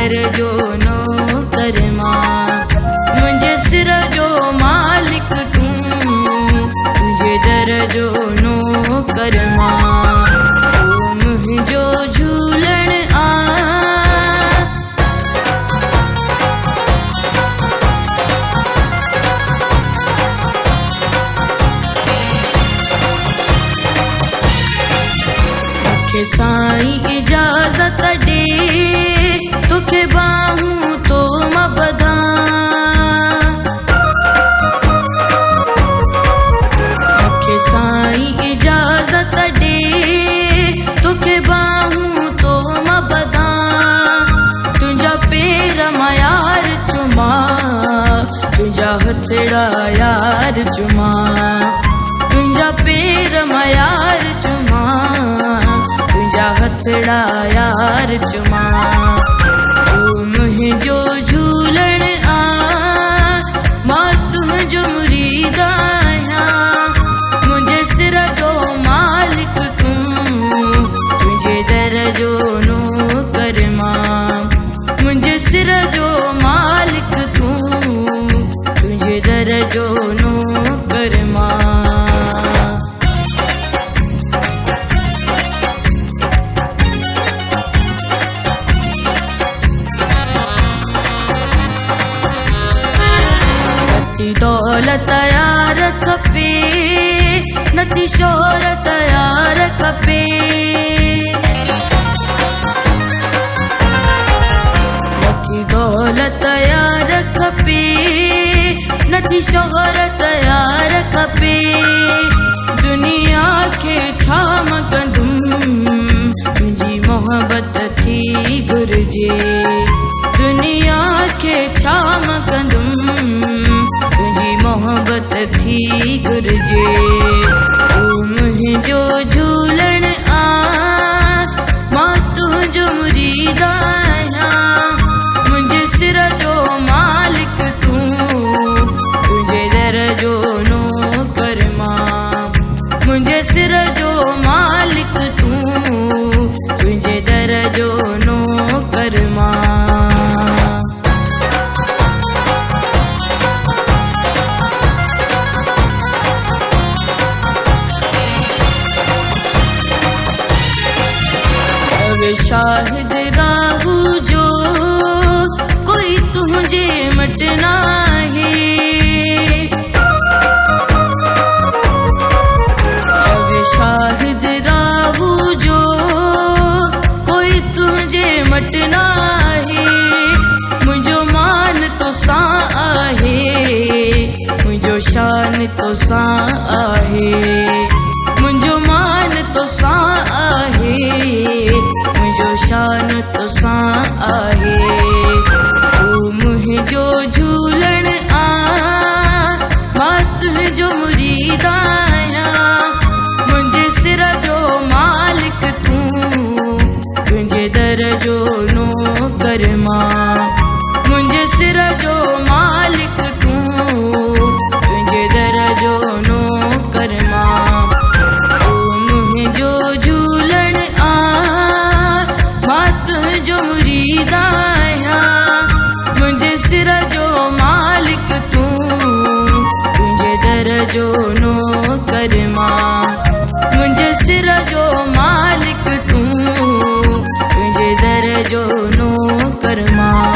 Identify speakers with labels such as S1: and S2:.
S1: दर जो नौकर मां, मुंहिंजे सिर जो मालिक तूं, तुंहिंजे दर जो नौकर मां, तूं मुंहिंजो झूलण आ। मूंखे साईं इजाज़त ॾे, तोखे बाहूं तो मां ॿधां, मूंखे साईं इजाज़त ॾे, तोखे बाहूं तो मां ॿधां, तुंहिंजा पेर मां यार चुमां, तुंहिंजा हथड़ा यार चुमां, तुंहिंजा पेर मां यार चुमां, तुंहिंजा हथड़ा यार चुमां, तूं मुंहिंजो झूलण आ, मां तुंहिंजो मुरीद आहियां, मुंहिंजे सिर जो मालिक तूं, तुंहिंजे दर जो नौकर मां, मुंहिंजे सिर जो मालिक तूं, तुंहिंजे दर जो नौकर मां। नथी दौलत यार खपे, नथी शोहरत यार खपे, नथी दौलत यार खपे, नथी शोहरत यार खपे, दुनिया खे छा मां कंदुमि, तुंहिंजी मोहबत थी घुरिजे, दुनिया खे छा मां कंदुमि, तुंहिंजी मोहबत थी घुरिजे, तूं मुंहिंजो झूलण आ, मां तुंहिंजो मुरीद आहियां, मुंहिंजे सिर जो मालिक तूं, तुंहिंजे दर जो नौकर मां, मुंहिंजे सिर जो मालिक तूं, तुंहिंजे दर जो नौकर मां। शाहिद राहू जो कोई तुझे मटना है, जब शाहिद राहू जो कोई तुझे मटना है, मुझो मान तो सा आहे, मुझो शान तो सा आहे, मुझो मान तो सा आहे, मुझो शान तो सा आहे, तूं मुंहिंजो झूलण आ, मां तुंहिंजो मुरीद आहियां, मुंहिंजे सिर जो मालिक तूं, तुंहिंजे दर जो नौकर मां, मुंहिंजे सिर जो मालिक तूं, तुंहिंजे दर जो नौकर मां, तूं मुंहिंजो झूलण आ, मां तुंहिंजो मुरीद आहियां, मुंहिंजे सिर जो मालिक तूं, तुंहिंजे दर जो नौकर मां, मुंहिंजे सिर जो मालिक तूं, तुंहिंजे दर जो नौकर मां।